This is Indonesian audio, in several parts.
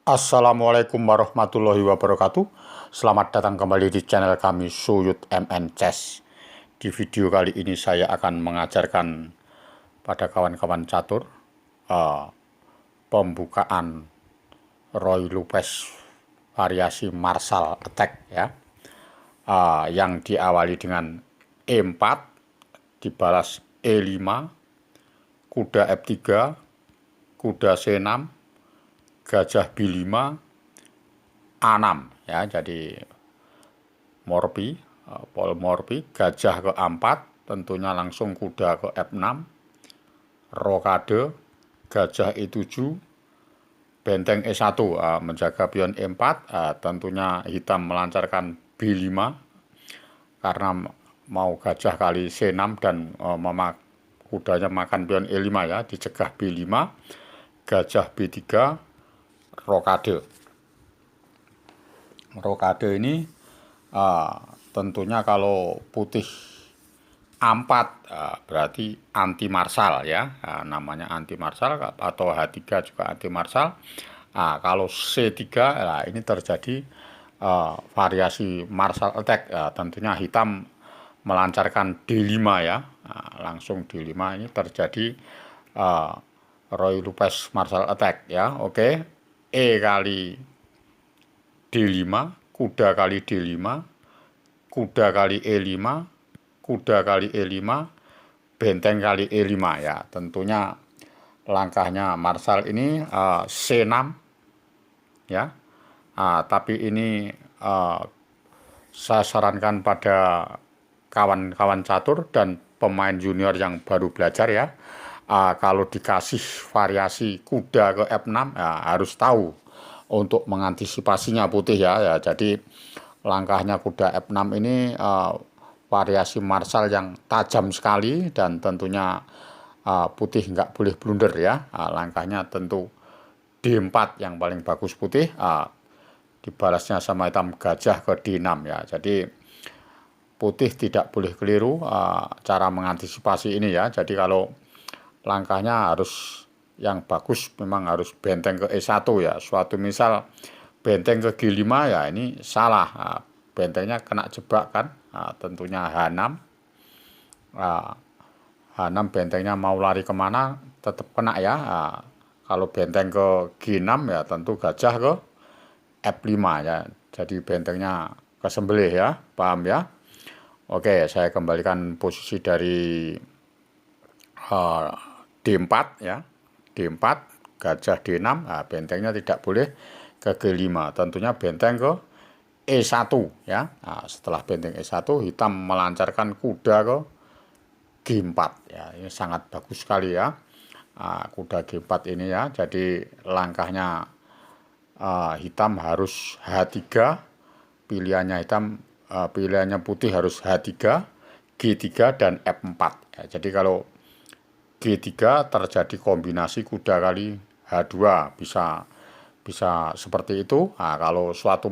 Assalamualaikum warahmatullahi wabarakatuh. Selamat datang kembali di channel kami Suyut MN Chess. Di video kali ini saya akan mengajarkan pada kawan-kawan catur pembukaan Ruy Lopez variasi Marshall Attack ya, yang diawali dengan E4 dibalas E5, kuda F3, kuda C6, gajah B5, A6 ya. Jadi Morphy, Paul Morphy, gajah ke 4, tentunya langsung kuda ke F6, rokade, gajah E7, benteng E1, menjaga pion E4, tentunya hitam melancarkan B5 karena mau gajah kali C6 dan kudanya makan pion E5 ya, dicegah B5, gajah B3, rokade. Rokade ini tentunya kalau putih A4 berarti anti marsal ya, namanya anti marsal, atau H3 juga anti marsal. Kalau C3 ini terjadi variasi marsal attack, tentunya hitam melancarkan D5 ya, langsung D5 ini terjadi Ruy Lopez marsal attack ya. Oke, E kali D5, kuda kali D5, kuda kali E5, kuda kali E5, benteng kali E5 ya. Tentunya langkahnya Marshall ini C6 ya. Tapi ini saya sarankan pada kawan-kawan catur dan pemain junior yang baru belajar ya. Kalau dikasih variasi kuda ke F6 ya, harus tahu untuk mengantisipasinya putih ya. Jadi langkahnya kuda F6 ini variasi Marshall yang tajam sekali, dan tentunya putih nggak boleh blunder ya. Langkahnya tentu D4 yang paling bagus putih, dibalasnya sama hitam gajah ke D6 ya. Jadi putih tidak boleh keliru cara mengantisipasi ini ya. Jadi kalau langkahnya harus yang bagus memang harus benteng ke E1 ya. Suatu misal benteng ke G5 ya, ini salah, bentengnya kena jebak kan, tentunya H6. H6 bentengnya mau lari kemana tetap kena ya. Kalau benteng ke G6 ya tentu gajah ke F5 ya. Jadi bentengnya kesembelih ya, paham ya. Oke, saya kembalikan posisi dari D4 ya. D4, gajah D6, bentengnya tidak boleh ke G5. Tentunya benteng ke E1 ya. Setelah benteng E1, hitam melancarkan kuda ke G4 ya. Ini sangat bagus sekali ya. Kuda G4 ini ya. Jadi langkahnya hitam harus H3, pilihannya putih harus H3, G3 dan F4 ya. Jadi kalau G3 terjadi kombinasi kuda kali H2, bisa seperti itu. Kalau suatu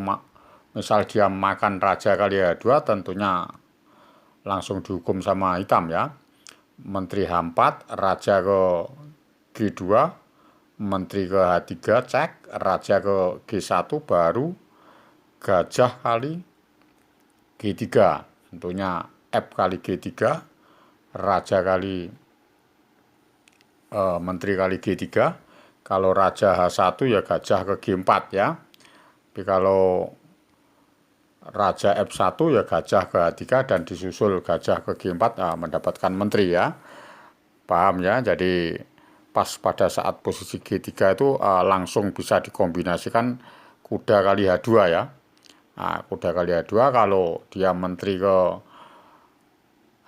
misal dia makan raja kali H2, tentunya langsung dihukum sama hitam ya. Menteri H4, raja ke G2, menteri ke H3 cek, raja ke G1, baru gajah kali G3. Tentunya F kali G3, raja kali menteri kali G3. Kalau raja H1 ya gajah ke G4 ya. Tapi kalau raja F1 ya gajah ke H3 dan disusul gajah ke G4, mendapatkan menteri ya. Paham ya? Jadi pas pada saat posisi G3 itu langsung bisa dikombinasikan kuda kali H2 ya. Kuda kali H2, kalau dia menteri ke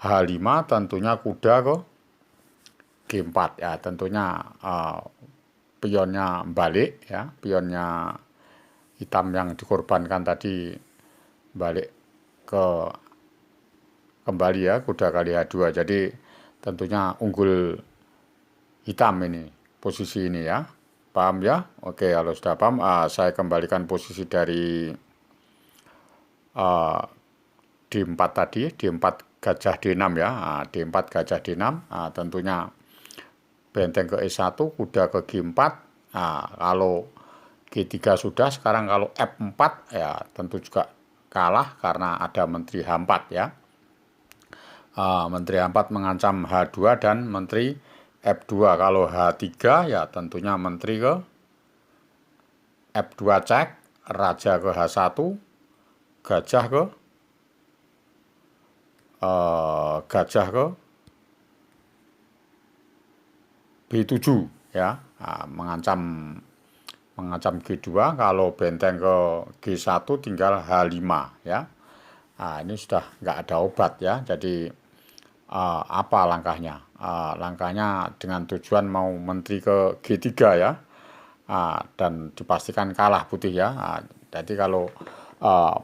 H5 tentunya kuda ke G4 ya. Tentunya pionnya balik ya, pionnya hitam yang dikorbankan tadi balik kembali ya, kuda kali H2. Jadi tentunya unggul hitam ini posisi ini ya. Paham ya? Oke, kalau sudah paham, saya kembalikan posisi dari D4 tadi, D4 gajah D6 ya. D4 gajah D6, tentunya benteng ke E1, kuda ke G4. Kalau G3 sudah, sekarang kalau F4 ya tentu juga kalah karena ada Menteri H4 ya. Menteri H4 mengancam H2 dan Menteri F2. Kalau H3 ya tentunya Menteri ke F2 cek, Raja ke H1, Gajah ke Gajah ke B7 ya. Mengancam G2, kalau benteng ke G1 tinggal H5 ya. Ini sudah nggak ada obat ya. Jadi apa langkahnya? Langkahnya dengan tujuan mau menteri ke G3 ya. Dan dipastikan kalah putih ya. Jadi kalau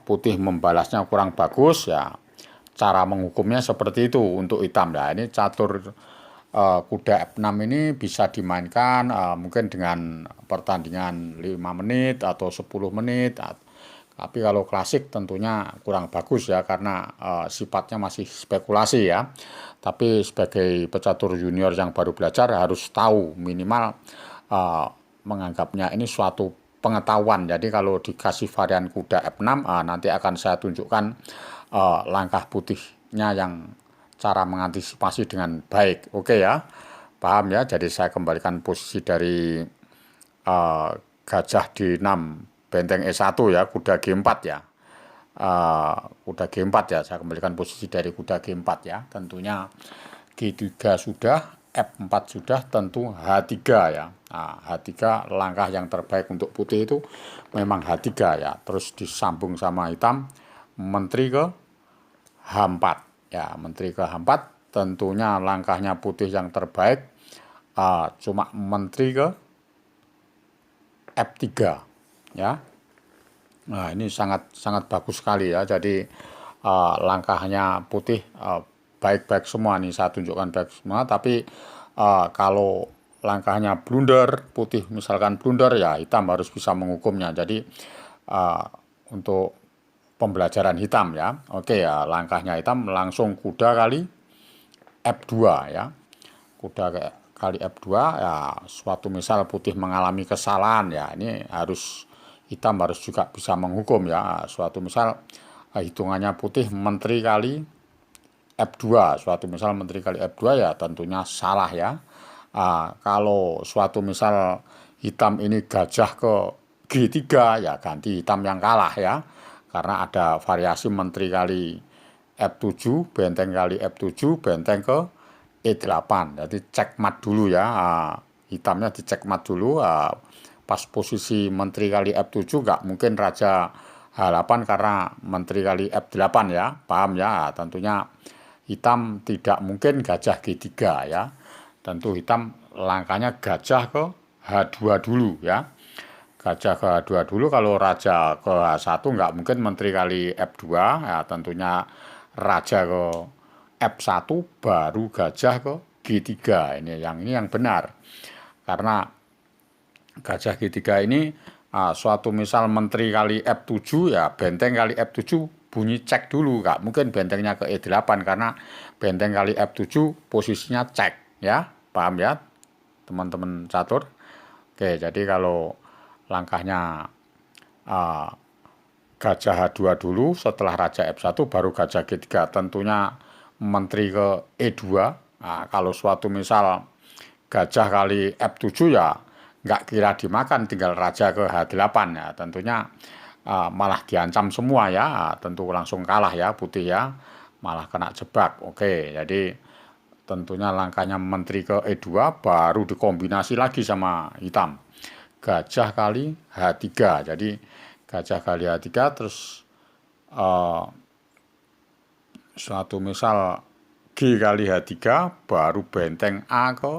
putih membalasnya kurang bagus ya, cara menghukumnya seperti itu untuk hitam. Nah, ini catur kuda F6 ini bisa dimainkan mungkin dengan pertandingan 5 menit atau 10 menit. Tapi kalau klasik tentunya kurang bagus ya, karena sifatnya masih spekulasi ya. Tapi sebagai pecatur junior yang baru belajar harus tahu minimal menganggapnya ini suatu pengetahuan. Jadi kalau dikasih varian kuda F6 nanti akan saya tunjukkan langkah putihnya yang cara mengantisipasi dengan baik. Oke ya, paham ya. Jadi saya kembalikan posisi dari gajah D6 benteng E1 ya, kuda G4 ya. Kuda G4 ya, saya kembalikan posisi dari kuda G4 ya. Tentunya G3 sudah, F4 sudah, tentu H3 ya. H3 langkah yang terbaik untuk putih itu memang H3 ya. Terus disambung sama hitam, menteri ke H4 ya. Menteri ke H4 tentunya langkahnya putih yang terbaik cuma menteri ke F3 ya. Nah, ini sangat sangat bagus sekali ya. Jadi langkahnya putih baik-baik semua nih, saya tunjukkan baik semua. Tapi kalau langkahnya blunder, putih misalkan blunder ya hitam harus bisa menghukumnya. Jadi untuk pembelajaran hitam ya. Oke ya, langkahnya hitam langsung kuda kali F2 ya. Kuda kali F2 ya, suatu misal putih mengalami kesalahan ya, ini harus hitam harus juga bisa menghukum ya. Suatu misal hitungannya putih menteri kali F2, suatu misal menteri kali F2 ya tentunya salah ya. Kalau suatu misal hitam ini gajah ke G3 ya ganti hitam yang kalah ya, karena ada variasi menteri kali F7, benteng kali F7, benteng ke E8. Jadi cekmat dulu ya, hitamnya dicekmat dulu. Pas posisi menteri kali F7 nggak mungkin raja H8 karena menteri kali F8 ya, paham ya. Tentunya hitam tidak mungkin gajah G3 ya. Tentu hitam langkahnya gajah ke H2 dulu ya. Gajah ke H2 dulu, kalau raja ke H1 nggak mungkin menteri kali F2 ya. Tentunya raja ke F1 baru gajah ke G3. Ini yang benar. Karena gajah G3 ini suatu misal menteri kali F7 ya benteng kali F7 bunyi cek dulu, nggak mungkin bentengnya ke E8 karena benteng kali F7 posisinya cek ya, paham ya teman-teman catur. Oke, jadi kalau langkahnya gajah H2 dulu, setelah raja F1 baru gajah G3, tentunya menteri ke E2. Kalau suatu misal gajah kali F7 ya nggak kira dimakan, tinggal raja ke H8 ya, tentunya malah diancam semua ya, tentu langsung kalah ya putih ya, malah kena jebak. Oke, jadi tentunya langkahnya menteri ke E2 baru dikombinasi lagi sama hitam, gajah kali H3. Jadi gajah kali H3 terus suatu misal G kali H3 baru benteng A ke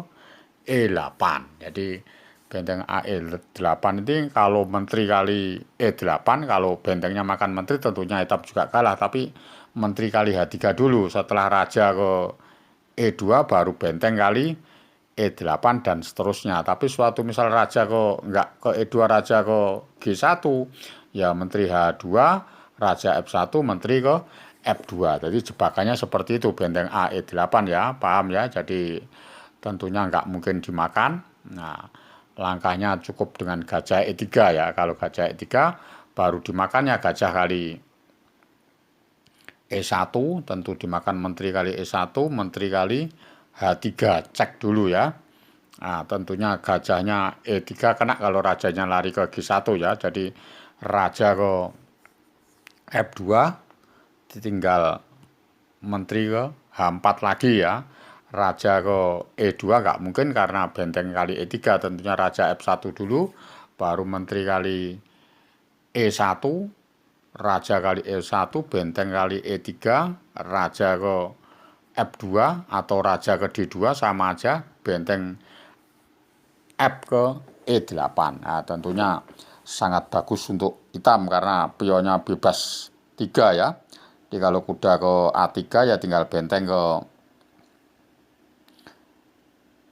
E8. Jadi benteng A E8 ini kalau menteri kali E8, kalau bentengnya makan menteri tentunya hitam juga kalah. Tapi menteri kali H3 dulu, setelah raja ke E2 baru benteng kali E8 dan seterusnya. Tapi suatu misal raja enggak ke E2, raja ke G1 ya menteri H2, raja F1, menteri ke F2. Jadi jebakannya seperti itu, benteng A E8 ya, paham ya. Jadi tentunya enggak mungkin dimakan. Nah, langkahnya cukup dengan gajah E3 ya. Kalau gajah E3 baru dimakannya gajah kali E1, tentu dimakan menteri kali E1, menteri kali H3, cek dulu ya. Nah, tentunya gajahnya E3 kena kalau rajanya lari ke G1 ya. Jadi raja ke F2, tinggal menteri ke H4 lagi ya. Raja ke E2 nggak mungkin karena benteng kali E3, tentunya raja F1 dulu, baru menteri kali E1, raja kali E1, benteng kali E3, raja ke F2 atau raja ke D2 sama aja, benteng F ke E8. Nah, tentunya sangat bagus untuk hitam karena pionnya bebas 3 ya. Jadi kalau kuda ke A3 ya tinggal benteng ke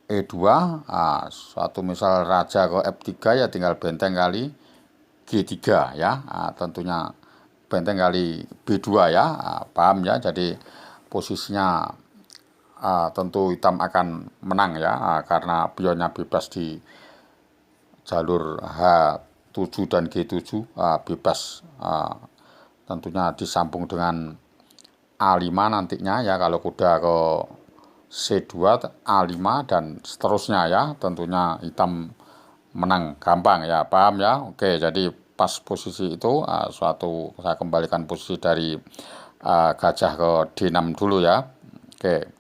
E2. Nah, suatu misal raja ke F3 ya tinggal benteng kali G3 ya. Nah, tentunya benteng kali B2 ya. Nah, paham ya. Jadi posisinya tentu hitam akan menang ya, karena pionnya bebas di jalur H7 dan G7, bebas, tentunya disambung dengan A5 nantinya ya. Kalau kuda ke C2 A5 dan seterusnya ya, tentunya hitam menang gampang ya, paham ya. Oke, jadi pas posisi itu suatu saya kembalikan posisi dari gajah ke D6 dulu ya. Oke.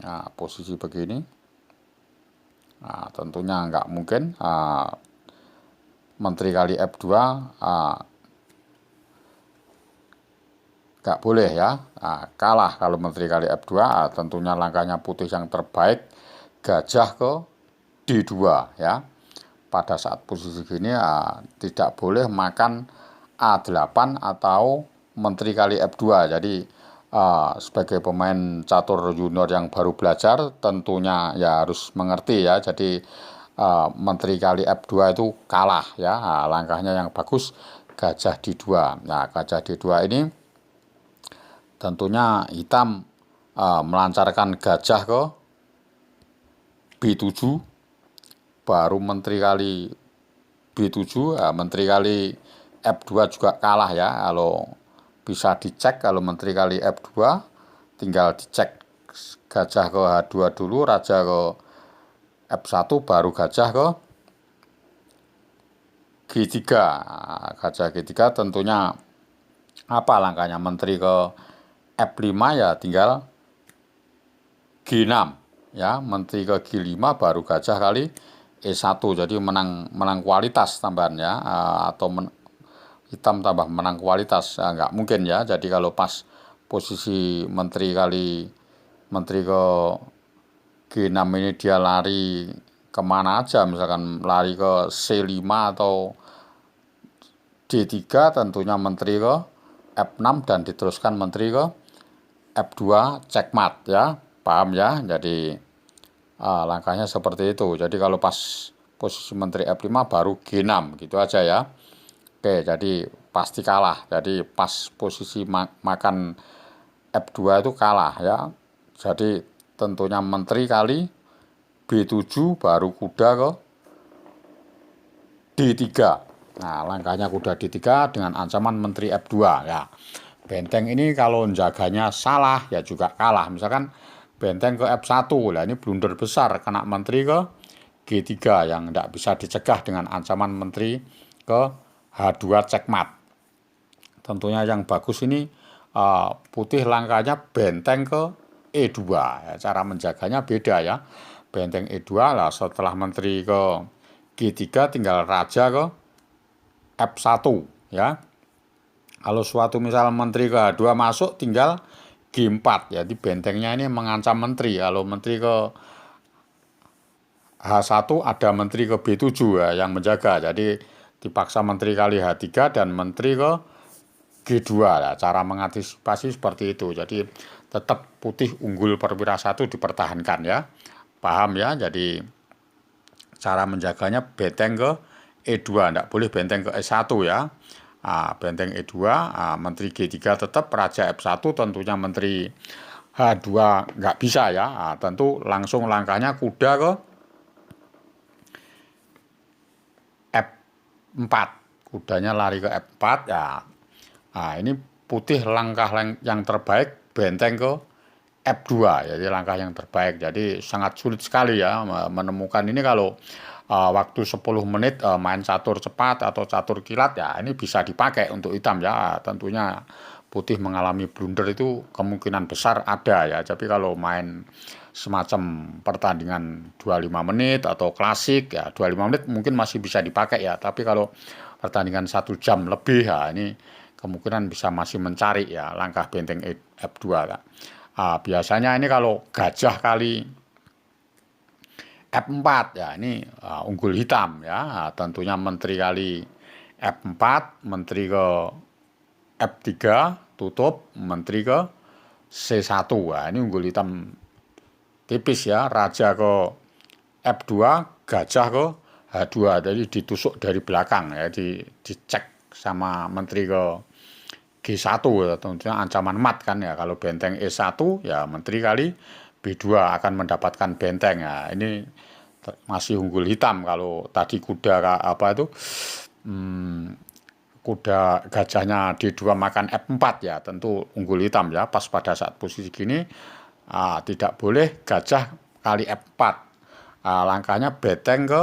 Nah, posisi begini, tentunya nggak mungkin menteri kali F2 nggak boleh ya, kalah kalau menteri kali F2. Tentunya langkahnya putih yang terbaik gajah ke D2 ya. Pada saat posisi gini tidak boleh makan A8 atau menteri kali F2. Jadi sebagai pemain catur junior yang baru belajar tentunya ya harus mengerti ya. Jadi menteri kali F2 itu kalah ya. Langkahnya yang bagus gajah D2. Nah, gajah D2 ini tentunya hitam melancarkan gajah ke B7, baru menteri kali B7, menteri kali F2 juga kalah ya. Kalau bisa dicek, kalau menteri kali F2 tinggal dicek gajah ke H2 dulu, raja ke F1, baru gajah ke G3. Gajah G3 tentunya apa langkahnya, menteri ke F5 ya tinggal G6 ya, menteri ke G5 baru gajah kali E1. Jadi menang kualitas tambahan ya, atau hitam tambah menang kualitas, nggak mungkin ya. Jadi kalau pas posisi menteri ke G6 ini dia lari kemana aja, misalkan lari ke C5 atau D3, tentunya menteri ke F6 dan diteruskan menteri ke F2 checkmate ya, paham ya. Jadi langkahnya seperti itu. Jadi kalau pas posisi menteri F5 baru G6 gitu aja ya. Oke, jadi pasti kalah. Jadi pas posisi makan F2 itu kalah ya. Jadi tentunya menteri kali B7 baru kuda ke D3. Nah, langkahnya kuda D3 dengan ancaman menteri F2 ya. Benteng ini kalau jaganya salah ya juga kalah. Misalkan benteng ke F1, lah ini blunder besar, kena menteri ke G3 yang tidak bisa dicegah dengan ancaman menteri ke H2 checkmate. Tentunya yang bagus ini putih langkahnya benteng ke E2 ya, cara menjaganya beda ya. Benteng E2 lah, setelah menteri ke G3 tinggal raja ke F1 ya. Kalau suatu misal menteri ke H2 masuk tinggal G4 ya. Jadi bentengnya ini mengancam menteri. Kalau menteri ke H1 ada menteri ke B7 ya, yang menjaga. Jadi dipaksa menteri kali H3 dan menteri ke G2 ya. Cara mengantisipasi seperti itu. Jadi tetap putih unggul perwira 1 dipertahankan ya. Paham ya? Jadi cara menjaganya benteng ke E2, tidak boleh benteng ke E1 ya. Benteng E2, menteri G3 tetap, raja F1 tentunya menteri H2 nggak bisa ya. Tentu langsung langkahnya kuda ke F4. Kudanya lari ke F4 ya. Nah, ini putih langkah yang terbaik benteng ke F2, jadi langkah yang terbaik. Jadi sangat sulit sekali ya menemukan ini kalau waktu 10 menit main catur cepat atau catur kilat ya ini bisa dipakai untuk hitam ya. Tentunya putih mengalami blunder itu kemungkinan besar ada ya. Tapi kalau main semacam pertandingan 25 menit atau klasik ya 25 menit mungkin masih bisa dipakai ya. Tapi kalau pertandingan 1 jam lebih ya ini kemungkinan bisa masih mencari ya langkah benteng F2 ya. Biasanya ini kalau gajah kali F4 ya ini unggul hitam ya. Tentunya menteri kali F4, menteri ke F3 tutup, menteri ke C1. Nah, ini unggul hitam tipis ya. Raja ke F2, gajah ke H2. Jadi ditusuk dari belakang ya, dicek sama menteri ke G1 ya, tentunya ancaman mat kan ya. Kalau benteng E1 ya menteri kali B2 akan mendapatkan benteng ya. Ini masih unggul hitam. Kalau tadi kuda apa itu kuda gajahnya D2 makan F4 ya tentu unggul hitam ya. Pas pada saat posisi gini tidak boleh gajah kali F4. Langkahnya benteng ke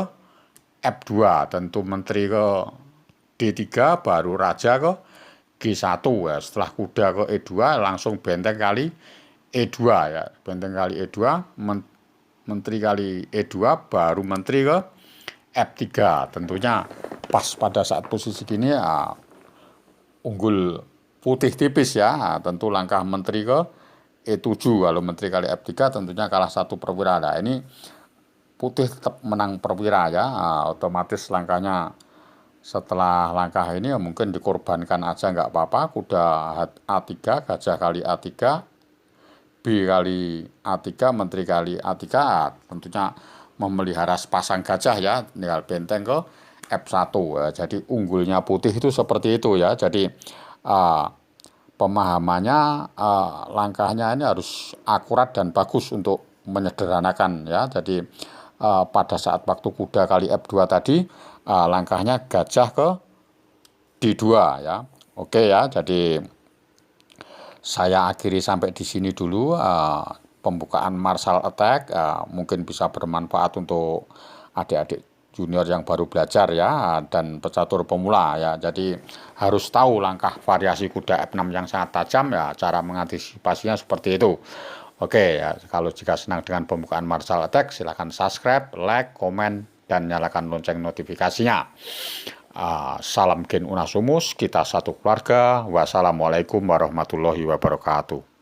F2, tentu menteri ke D3 baru raja ke G1 ya. Setelah kuda ke E2 langsung benteng kali E2 ya. Benteng kali E2, menteri kali E2 baru menteri ke F3. Tentunya pas pada saat posisi gini ya, unggul putih tipis ya. Tentu langkah menteri ke E7. Kalau menteri kali F3 tentunya kalah 1 perwira. Nah, ini putih tetap menang perwira ya. Otomatis langkahnya setelah langkah ini ya mungkin dikorbankan aja nggak apa-apa. Kuda A3, gajah kali A3, B kali A3, menteri kali A3. Tentunya memelihara sepasang gajah ya, tinggal benteng ke F1 ya. Jadi unggulnya putih itu seperti itu ya. Jadi pemahamannya langkahnya ini harus akurat dan bagus untuk menyederhanakan ya. Jadi pada saat waktu kuda kali F2 tadi langkahnya gajah ke D2 ya. Oke ya, jadi saya akhiri sampai di sini dulu pembukaan martial attack. Mungkin bisa bermanfaat untuk adik-adik junior yang baru belajar ya dan pecatur pemula ya. Jadi harus tahu langkah variasi kuda F6 yang sangat tajam ya, cara mengantisipasinya seperti itu. Oke ya, kalau jika senang dengan pembukaan martial attack silahkan subscribe, like, komen, dan nyalakan lonceng notifikasinya. Salam Gen Unasumus, kita satu keluarga. Wassalamualaikum warahmatullahi wabarakatuh.